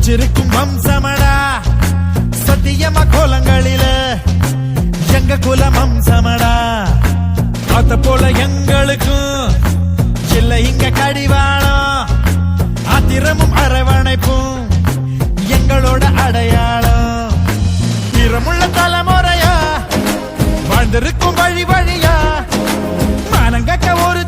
வச்சிருக்கும் வம்சமடா சத்தியமா கோலங்களில எங்க குலம் வம்சமடா அத போல எங்களுக்கும் இல்ல இங்க கடிவாளம் ஆத்திரமும் அரவணைப்பும் எங்களோட அடையாளம் திறமுள்ள தலைமுறையா வாழ்ந்திருக்கும் வழி வழியா மானங்கக்க ஒரு